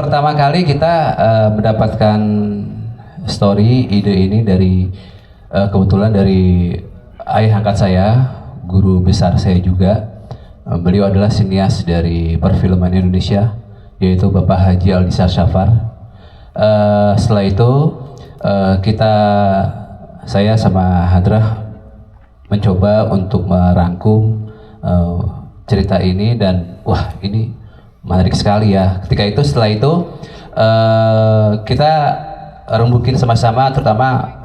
Pertama kali kita mendapatkan ide ini dari kebetulan dari ayah angkat saya, guru besar saya juga. Beliau adalah sinias dari perfilman Indonesia, yaitu Bapak Haji Aldisar Syafar. Setelah itu saya sama Hadrah mencoba untuk merangkum cerita ini, dan wah, ini menarik sekali ya. Setelah itu kita rembukin sama-sama, terutama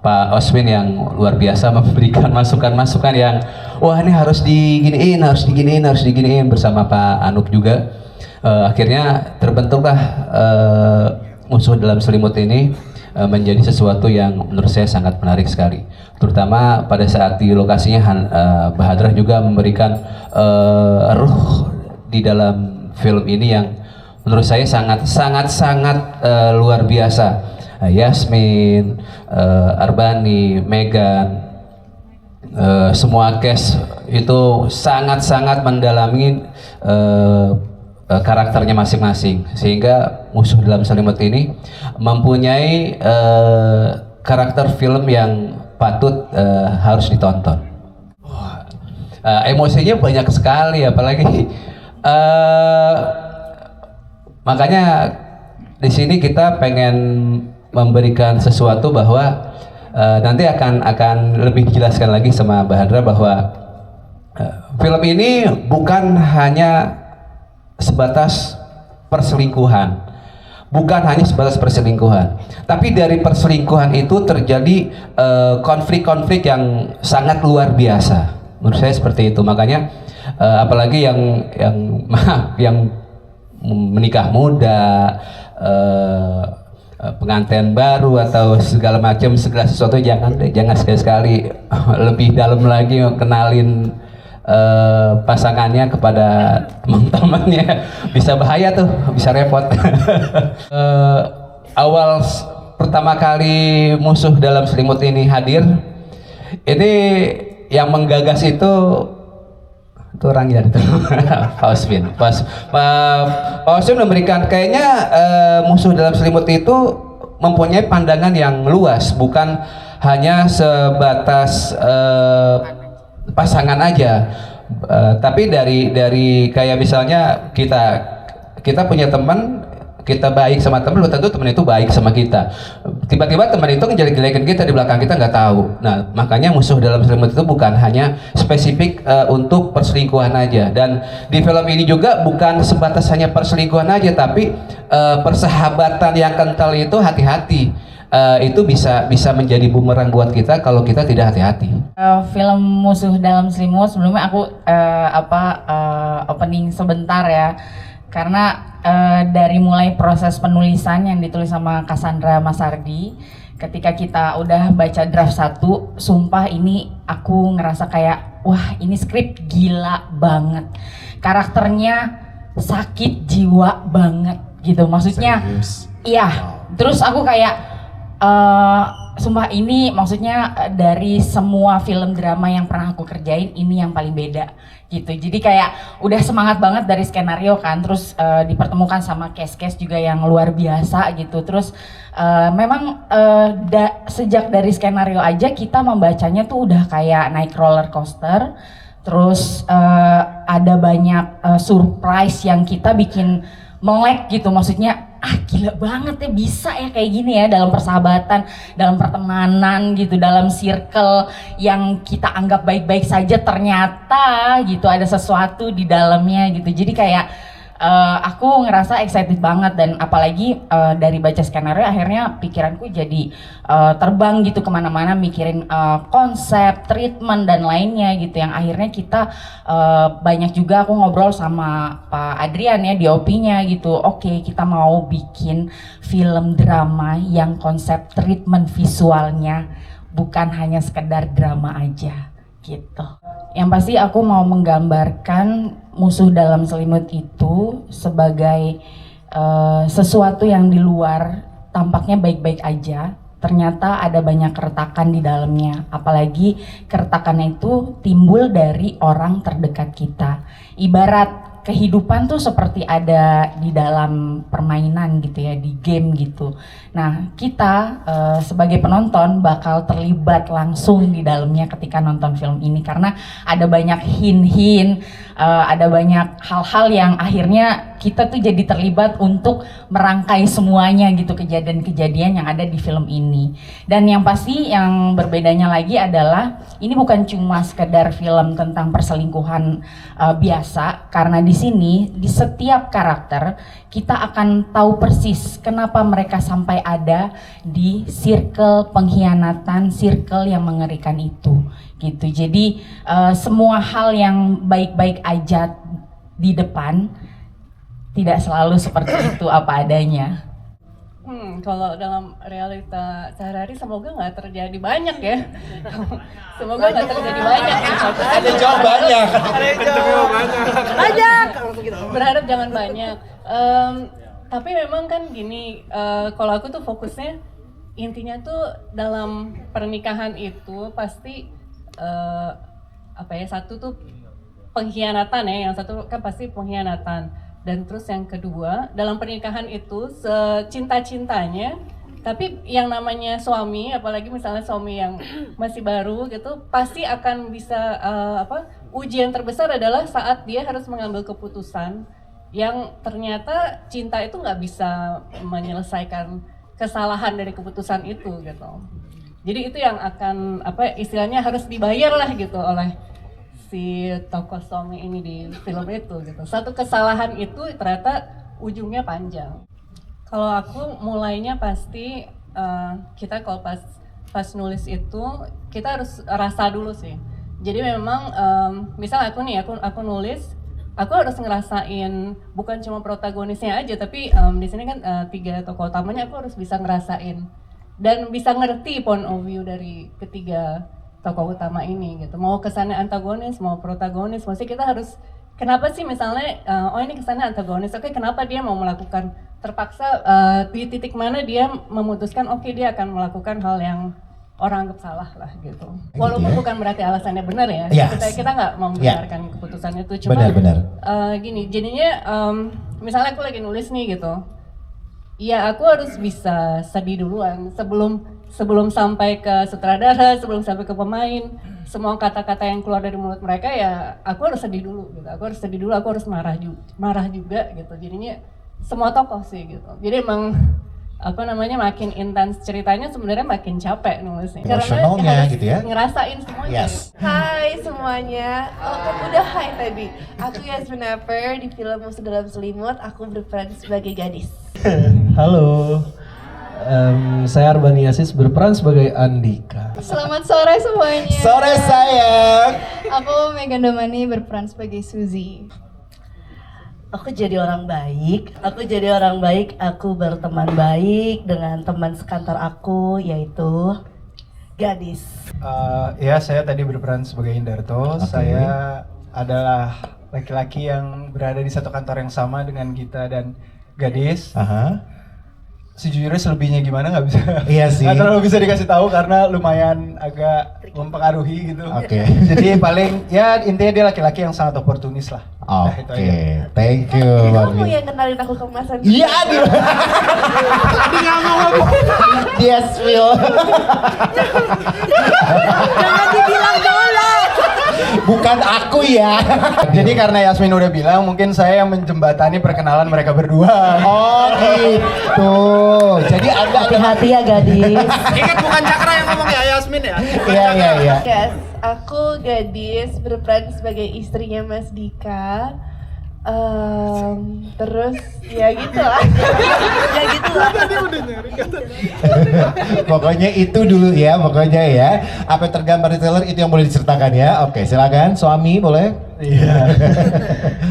Pak Oswin yang luar biasa memberikan masukan-masukan yang wah, ini harus diginiin bersama Pak Anup juga. Akhirnya terbentuklah Musuh Dalam Selimut ini menjadi sesuatu yang menurut saya sangat menarik sekali. Terutama pada saat di lokasinya Mbah Hadrah juga memberikan ruh di dalam film ini yang menurut saya sangat luar biasa. Yasmin, Arbani, Megan, semua cast itu sangat mendalami karakternya masing-masing, sehingga Musuh Dalam Selimut ini mempunyai karakter film yang patut harus ditonton. Emosinya banyak sekali, apalagi makanya di sini kita pengen memberikan sesuatu bahwa nanti akan lebih dijelaskan lagi sama Mbak Handra bahwa film ini bukan hanya sebatas perselingkuhan, tapi dari perselingkuhan itu terjadi konflik-konflik yang sangat luar biasa. Menurut saya seperti itu. Makanya apalagi yang menikah muda, pengantin baru atau segala sesuatu, jangan sekali-sekali lebih dalam lagi kenalin pasangannya kepada teman-temannya. Bisa bahaya tuh, bisa repot. Awal pertama kali Musuh Dalam Selimut ini hadir, ini yang menggagas itu orangnya itu Pak Oswin. Pak Oswin memberikan kayaknya Musuh Dalam Selimut itu mempunyai pandangan yang luas, bukan hanya sebatas pasangan aja, tapi dari kayak misalnya kita punya teman, kita baik sama teman, belum tentu teman itu baik sama kita. Tiba-tiba teman itu ngejelek-jelekin kita di belakang, kita nggak tahu. Nah, makanya Musuh Dalam Selimut itu bukan hanya spesifik untuk perselingkuhan aja. Dan di film ini juga bukan sebatas hanya perselingkuhan aja, tapi persahabatan yang kental itu hati-hati. Itu bisa menjadi bumerang buat kita kalau kita tidak hati-hati. Film Musuh Dalam Selimut, sebelumnya aku opening sebentar ya, karena dari mulai proses penulisan yang ditulis sama Cassandra Masardi, ketika kita udah baca draft 1, sumpah ini aku ngerasa kayak wah, ini skrip gila banget, karakternya sakit jiwa banget gitu, maksudnya. Iya. Terus aku kayak sumpah ini maksudnya dari semua film drama yang pernah aku kerjain, ini yang paling beda gitu. Jadi kayak udah semangat banget dari skenario kan, terus dipertemukan sama cast juga yang luar biasa gitu. Terus memang sejak dari skenario aja kita membacanya tuh udah kayak naik roller coaster. Terus ada banyak surprise yang kita bikin melek gitu, maksudnya gila banget ya, bisa ya kayak gini ya, dalam persahabatan, dalam pertemanan gitu, dalam circle yang kita anggap baik-baik saja, ternyata gitu ada sesuatu di dalamnya gitu. Jadi kayak aku ngerasa excited banget, dan apalagi dari baca skenario akhirnya pikiranku jadi terbang gitu kemana-mana, mikirin konsep, treatment dan lainnya gitu, yang akhirnya kita banyak juga aku ngobrol sama Pak Adrian ya, DOP-nya gitu. Oke, kita mau bikin film drama yang konsep treatment visualnya bukan hanya sekedar drama aja gitu. Yang pasti aku mau menggambarkan Musuh Dalam Selimut itu sebagai sesuatu yang di luar tampaknya baik-baik aja, ternyata ada banyak keretakan di dalamnya. Apalagi keretakannya itu timbul dari orang terdekat kita. Ibarat kehidupan tuh seperti ada di dalam permainan gitu ya, di game gitu. Nah, kita sebagai penonton bakal terlibat langsung di dalamnya ketika nonton film ini karena ada banyak hint-hint, ada banyak hal-hal yang akhirnya kita tuh jadi terlibat untuk merangkai semuanya gitu, kejadian-kejadian yang ada di film ini. Dan yang pasti yang berbedanya lagi adalah ini bukan cuma sekedar film tentang perselingkuhan biasa, karena di sini di setiap karakter kita akan tahu persis kenapa mereka sampai ada di circle pengkhianatan, circle yang mengerikan itu gitu. Jadi semua hal yang baik-baik aja di depan tidak selalu seperti itu apa adanya. Kalau dalam realita sehari-hari semoga nggak terjadi banyak ya. Semoga nggak terjadi banyak. Ada jawabannya. Banyak. Berharap jangan banyak. Tapi memang kan gini, kalau aku tuh fokusnya intinya tuh dalam pernikahan itu pasti satu tuh pengkhianatan ya, yang satu kan pasti pengkhianatan. Dan terus yang kedua, dalam pernikahan itu secinta-cintanya, tapi yang namanya suami, apalagi misalnya suami yang masih baru gitu, pasti akan bisa ujian terbesar adalah saat dia harus mengambil keputusan yang ternyata cinta itu nggak bisa menyelesaikan kesalahan dari keputusan itu gitu. Jadi itu yang akan istilahnya harus dibayar lah gitu oleh si tokoh suami ini di film itu gitu. Satu kesalahan itu ternyata ujungnya panjang. Kalau aku mulainya pasti kita kalau pas nulis itu kita harus rasa dulu sih. Jadi memang misal aku nulis, aku harus ngerasain bukan cuma protagonisnya aja, tapi di sini kan 3 tokoh utamanya aku harus bisa ngerasain dan bisa ngerti point of view dari ketiga tokoh utama ini gitu. Mau kesannya antagonis, mau protagonis, mesti kita harus kenapa sih misalnya ini kesannya antagonis, oke, kenapa dia mau melakukan terpaksa di titik mana dia memutuskan dia akan melakukan hal yang orang anggap salah lah gitu. Walaupun bukan berarti alasannya benar ya. Yes. Kita nggak membenarkan keputusannya itu, cuma gini, jadinya misalnya aku lagi nulis nih gitu. Ya aku harus bisa sedih duluan sebelum sampai ke sutradara, sebelum sampai ke pemain, semua kata-kata yang keluar dari mulut mereka ya aku harus sedih dulu gitu. Aku harus marah juga gitu. Jadinya semua tokoh sih gitu. Jadi emang makin intens ceritanya sebenarnya makin capek nulisnya. Emosionalnya gitu ya. Ngerasain semuanya. Yes. Hai semuanya, udah hai tadi. Aku Yasmin Aper, di film Musuh Dalam Selimut, aku berperan sebagai gadis. Halo, saya Arbani Asis berperan sebagai Andika. Selamat sore semuanya. Sore sayang. Aku Megan Domani berperan sebagai Suzy. Aku jadi orang baik, aku berteman baik dengan teman sekantor aku, yaitu gadis. Ya, saya tadi berperan sebagai Indarto. Saya adalah laki-laki yang berada di satu kantor yang sama dengan Gita dan gadis. Sejujurnya selebihnya gimana nggak bisa. Iya sih. Nggak terlalu bisa dikasih tahu karena lumayan agak mempengaruhi gitu. Oke. Jadi paling ya intinya dia laki-laki yang sangat oportunis lah. Oke, thank you. Kamu yang kenalin aku ke Mas Andi. Iya, dia ngomong aku. Dia spill. Jangan dibilang dulu. Bukan aku ya. Jadi karena Yasmin udah bilang, mungkin saya yang menjembatani perkenalan mereka berdua. Oh gitu. Jadi Anda Hati-hati ya gadis. ingat bukan Cakra yang ngomong ya, Yasmin ya? Iya. Yes, aku gadis berperan sebagai istrinya Mas Dika. Terus ya gitu lah. Pokoknya itu dulu ya, apa yang tergambar di trailer itu yang boleh diceritakan ya. Oke, silakan suami boleh. Iya.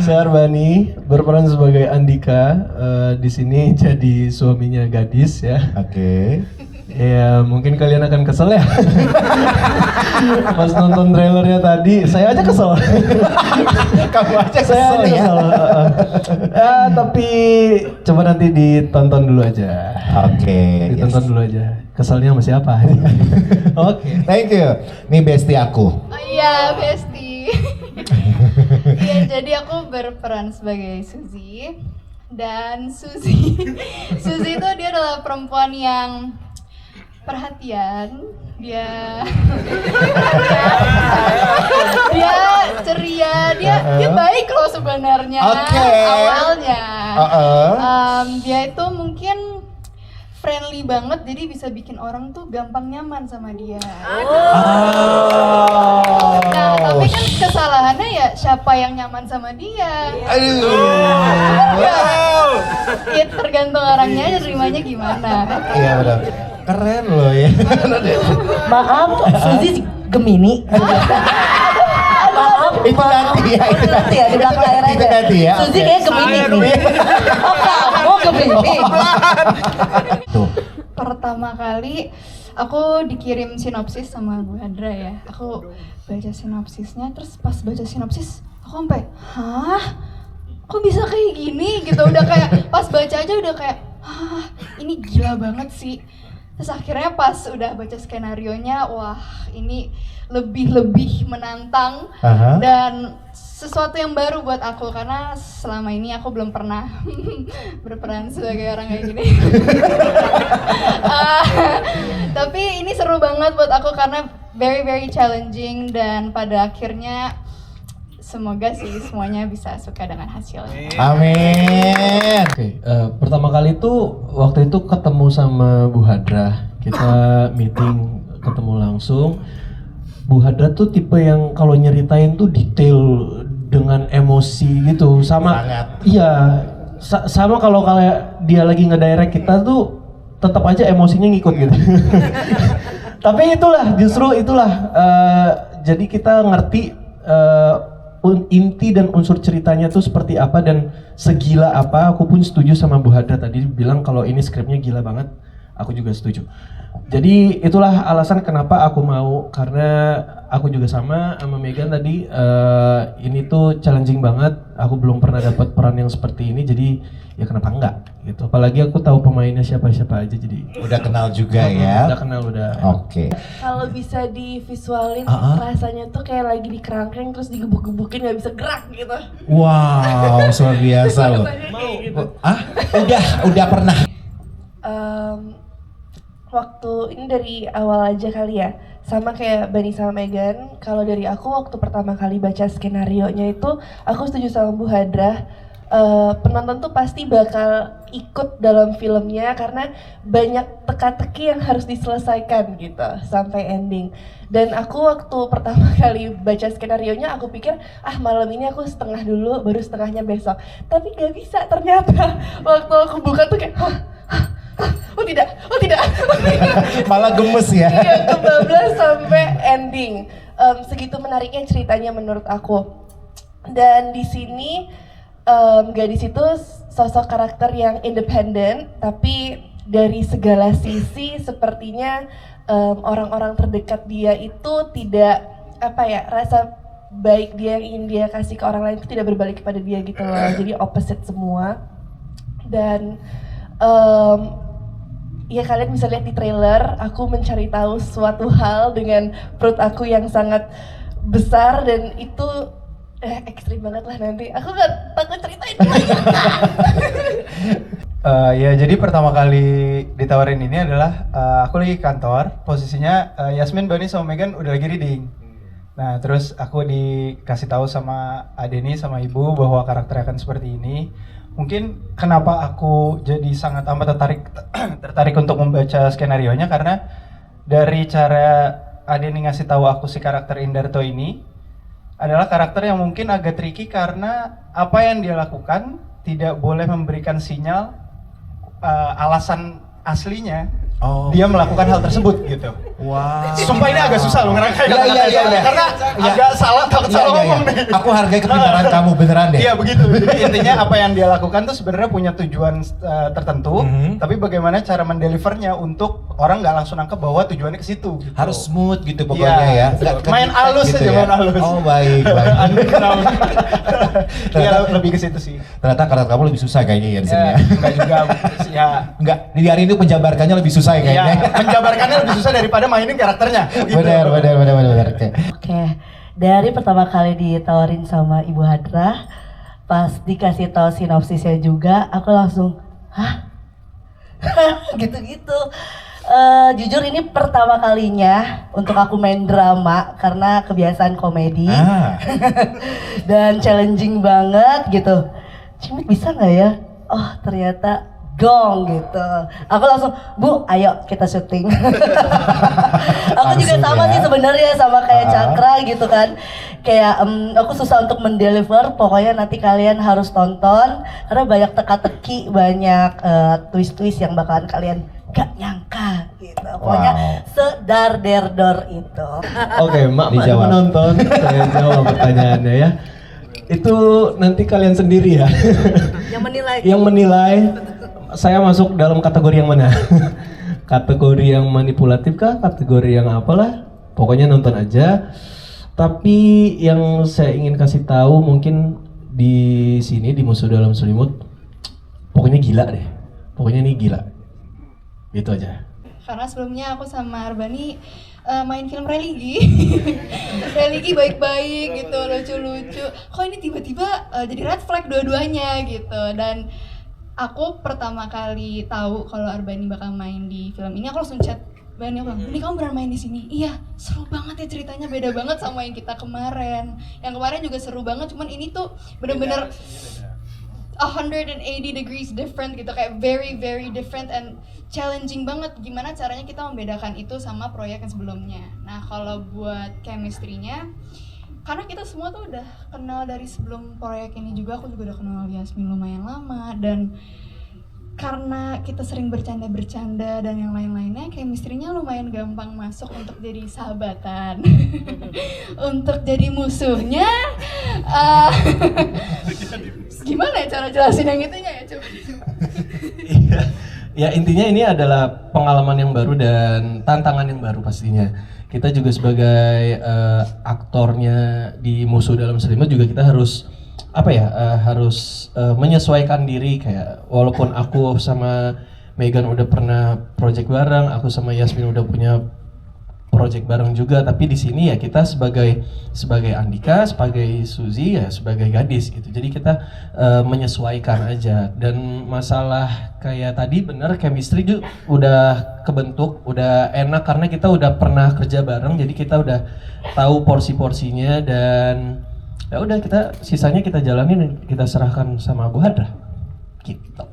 Saya Arbani berperan sebagai Andika. Di sini jadi suaminya gadis ya. Oke. Ya mungkin kalian akan kesel ya. Pas nonton trailernya tadi, saya aja kesel. Kamu aja Saya kesel aja ya. kesel. Ya tapi coba nanti ditonton dulu aja. Oke. Ditonton dulu aja. Keselnya sama siapa? Oke. Thank you. Nih bestie aku. Oh iya, Besti. Ya, jadi aku berperan sebagai Suzy. Dan Suzy itu dia adalah perempuan yang perhatian. Dia dia ceria, dia baik loh sebenarnya awalnya. Dia itu mungkin friendly banget, jadi bisa bikin orang tuh gampang nyaman sama dia. Nah, tapi kan kesalahannya ya siapa yang nyaman sama dia. Ya tergantung orangnya nerimanya gimana. Iya benar. Keren loh ya. Maaf, Suzy Gemini. Maaf, Itu nanti ya. itu nanti ya di belakang layar aja. Itu nanti ya. Suzy kayak Gemini nih. Oh kamu Gemini. Tuh. Pertama kali aku dikirim sinopsis sama Bu Hadra ya. Aku baca sinopsisnya, terus pas baca sinopsis aku sampai, hah? Kok bisa kayak gini gitu? Udah kayak pas baca aja udah kayak, hah, ini gila banget sih. Terus akhirnya pas udah baca skenarionya, wah ini lebih menantang dan sesuatu yang baru buat aku karena selama ini aku belum pernah berperan sebagai orang kayak gini. Tapi ini seru banget buat aku karena very challenging dan pada akhirnya semoga sih semuanya bisa suka dengan hasilnya. Amin. Oke, pertama kali tuh waktu itu ketemu sama Bu Hadra, kita meeting, ketemu langsung. Bu Hadra tuh tipe yang kalau nyeritain tuh detail dengan emosi gitu, sama iya, sama kalau dia lagi ngedirect kita tuh tetap aja emosinya ngikut gitu. Tapi justru itulah jadi kita ngerti inti dan unsur ceritanya tuh seperti apa dan segila apa. Aku pun setuju sama Bu Hadra tadi bilang kalau ini skripnya gila banget, aku juga setuju. Jadi itulah alasan kenapa aku mau, karena aku juga sama Megan tadi, ini tuh challenging banget. Aku belum pernah dapat peran yang seperti ini, jadi ya kenapa enggak gitu. Apalagi aku tahu pemainnya siapa-siapa aja, jadi udah kenal juga ya. Udah kenal udah. Oke. Kalau bisa divisualin rasanya tuh kayak lagi di kerangkeng terus digebuk-gebukin nggak bisa gerak gitu. Wow, luar biasa loh. Gitu. Udah pernah. Waktu ini dari awal aja kali ya, sama kayak Bani sama Megan. Kalau dari aku waktu pertama kali baca skenarionya itu, aku setuju sama Bu Hadra. Penonton tuh pasti bakal ikut dalam filmnya karena banyak teka-teki yang harus diselesaikan gitu sampai ending. Dan aku waktu pertama kali baca skenarionya aku pikir malam ini aku setengah dulu baru setengahnya besok. Tapi gak bisa ternyata. Waktu aku buka tuh kayak oh tidak. Malah gemes ya. Iya, kebablas sampai ending. Segitu menariknya ceritanya menurut aku. Dan di sini gadis itu sosok karakter yang independen, tapi dari segala sisi sepertinya orang-orang terdekat dia itu tidak rasa baik dia yang ingin dia kasih ke orang lain itu tidak berbalik kepada dia gitu loh. Jadi opposite semua. Dan ya kalian bisa lihat di trailer, aku mencari tahu suatu hal dengan perut aku yang sangat besar dan itu ekstrim banget lah nanti. Aku gak takut ceritain banyak. Ya jadi pertama kali ditawarin ini adalah aku lagi kantor, posisinya Yasmin, Bani sama Megan udah lagi reading. Nah terus aku dikasih tahu sama Adeni sama Ibu bahwa karakternya akan seperti ini. Mungkin kenapa aku jadi sangat amat tertarik untuk membaca skenarionya karena dari cara Adeni ngasih tahu aku si karakter Indarto ini adalah karakter yang mungkin agak tricky karena apa yang dia lakukan tidak boleh memberikan sinyal alasan aslinya dia melakukan hal tersebut gitu. Wow. Sumpah ini agak susah loh ngerangkai Iya. karena agak takut salah ngomong nih. Aku hargai kepintaran kamu beneran deh. Iya begitu. Jadi intinya apa yang dia lakukan tuh sebenarnya punya tujuan tertentu, tapi bagaimana cara mendelivernya untuk orang nggak langsung nangkep bahwa tujuannya ke situ. Gitu. Harus smooth gitu pokoknya ya. Main halus gitu aja, main halus. Oh baik. Iya lebih ke situ sih. Ternyata karakter kamu lebih susah kayaknya ya di sini ya. Enggak juga. Ya enggak, di hari ini penjabarkannya lebih susah ya kayaknya. Iya, menjabarkannya lebih susah daripada mainin karakternya. Gitu. Benar. Oke, Dari pertama kali ditawarin sama Ibu Hadrah, pas dikasih tahu sinopsisnya juga, aku langsung, hah? Gitu-gitu. Jujur ini pertama kalinya untuk aku main drama karena kebiasaan komedi. Dan challenging banget gitu. Cimit bisa nggak ya? Oh ternyata gong gitu. Aku langsung, Bu, ayo kita syuting. Aku juga sama sih sebenarnya sama kayak Cakra gitu kan. Kayak aku susah untuk mendeliver. Pokoknya nanti kalian harus tonton karena banyak teka-teki, banyak twist-twist yang bakalan kalian gak nyangka gitu. Pokoknya sedar-der-dor itu. Oke, Mak menonton. Saya jawab pertanyaannya ya. Itu nanti kalian sendiri ya. Yang menilai. Saya masuk dalam kategori yang mana? Kategori yang manipulatif kah? Kategori yang apalah? Pokoknya nonton aja. Tapi yang saya ingin kasih tahu mungkin di sini di Musuh Dalam Selimut, pokoknya gila deh. Pokoknya ini gila. Gitu aja. Karena sebelumnya aku sama Arbani main film religi. Religi baik-baik gitu, lucu-lucu. Kok ini tiba-tiba jadi red flag dua-duanya gitu. Dan aku pertama kali tahu kalau Arbani bakal main di film ini, aku langsung chat Bani, aku bilang, ini kamu beneran main di sini? Iya, seru banget ya ceritanya, beda banget sama yang kita kemarin. Yang kemarin juga seru banget, cuman ini tuh bener-bener 180 degrees different gitu, kayak very very different and challenging banget. Gimana caranya kita membedakan itu sama proyek yang sebelumnya. Nah kalau buat chemistry-nya, karena kita semua tuh udah kenal dari sebelum proyek ini juga, aku juga udah kenal Yasmin lumayan lama, dan karena kita sering bercanda-bercanda dan yang lain-lainnya, chemistry-nya lumayan gampang masuk untuk jadi sahabatan. Untuk jadi musuhnya, gimana ya cara jelasin yang itunya ya, coba. Ya intinya ini adalah pengalaman yang baru dan tantangan yang baru pastinya. Kita juga sebagai aktornya di Musuh Dalam Selimut juga kita harus harus menyesuaikan diri. Kayak walaupun aku sama Megan udah pernah project bareng, aku sama Yasmin udah punya project bareng juga, tapi di sini ya kita sebagai Andika, sebagai Suzy ya sebagai gadis gitu. Jadi kita menyesuaikan aja. Dan masalah kayak tadi bener chemistry juga udah kebentuk, udah enak karena kita udah pernah kerja bareng, jadi kita udah tahu porsi-porsinya dan ya udah sisanya kita jalanin dan kita serahkan sama Bu Hadrah. Gitu.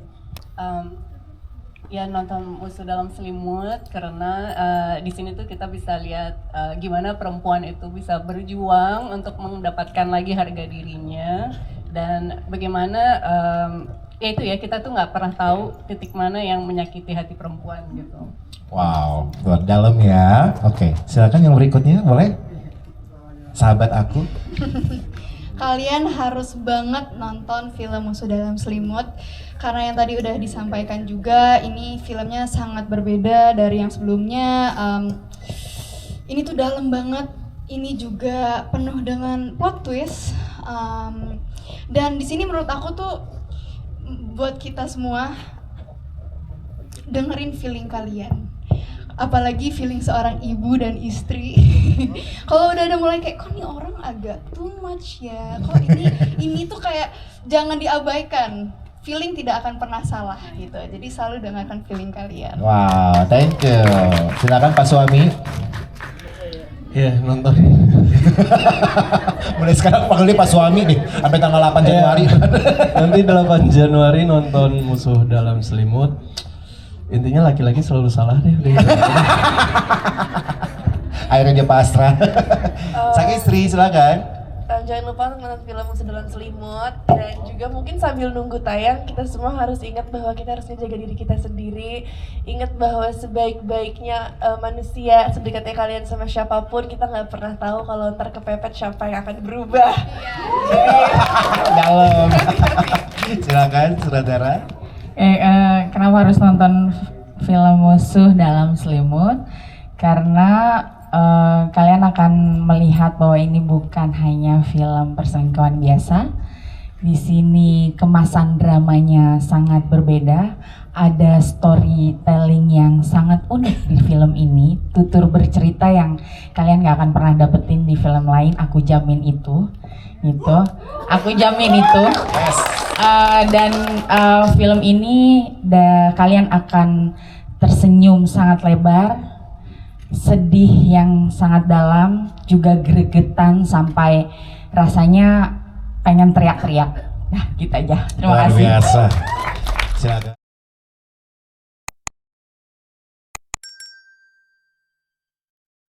Ya nonton Musuh Dalam Selimut karena di sini tuh kita bisa lihat gimana perempuan itu bisa berjuang untuk mendapatkan lagi harga dirinya, dan bagaimana ya itu ya, kita tuh nggak pernah tahu titik mana yang menyakiti hati perempuan gitu. Wow, buat dalam ya. Oke, silakan yang berikutnya, boleh? Sahabat aku. Kalian harus banget nonton film Musuh Dalam Selimut, karena yang tadi udah disampaikan juga, ini filmnya sangat berbeda dari yang sebelumnya. Ini tuh dalam banget, ini juga penuh dengan plot twist. Dan di sini menurut aku tuh buat kita semua dengerin feeling kalian. Apalagi feeling seorang ibu dan istri. Kalau udah ada mulai kayak, kok nih orang agak too much ya, kok ini tuh kayak jangan diabaikan. Feeling tidak akan pernah salah gitu, jadi selalu dengarkan feeling kalian. Wow, thank you. Silakan Pak Suami. Ya nonton. Mulai sekarang panggilnya Pak Suami nih, sampai tanggal 8 Januari. Nanti 8 Januari nonton Musuh Dalam Selimut. Intinya laki-laki selalu salah deh. Akhirnya dia pasrah. Sang istri, silakan. Jangan lupa untuk nonton film Musuh Dalam Selimut, dan juga mungkin sambil nunggu tayang kita semua harus ingat bahwa kita harus menjaga diri kita sendiri. Ingat bahwa sebaik-baiknya manusia, sedekatnya kalian sama siapapun, kita nggak pernah tahu kalau ntar kepepet siapa yang akan berubah. Dalam. Silakan saudara. Kenapa harus nonton film Musuh Dalam Selimut? Karena kalian akan melihat bahwa ini bukan hanya film perselingkuhan biasa. Di sini kemasan dramanya sangat berbeda. ada storytelling yang sangat unik di film ini, tutur bercerita yang kalian gak akan pernah dapetin di film lain, aku jamin itu, gitu. Aku jamin itu. Dan film ini kalian akan tersenyum sangat lebar, sedih yang sangat dalam, juga gregetan sampai rasanya pengen teriak-teriak. Nah, gitu aja. Terima kasih. Luar biasa. Silakan.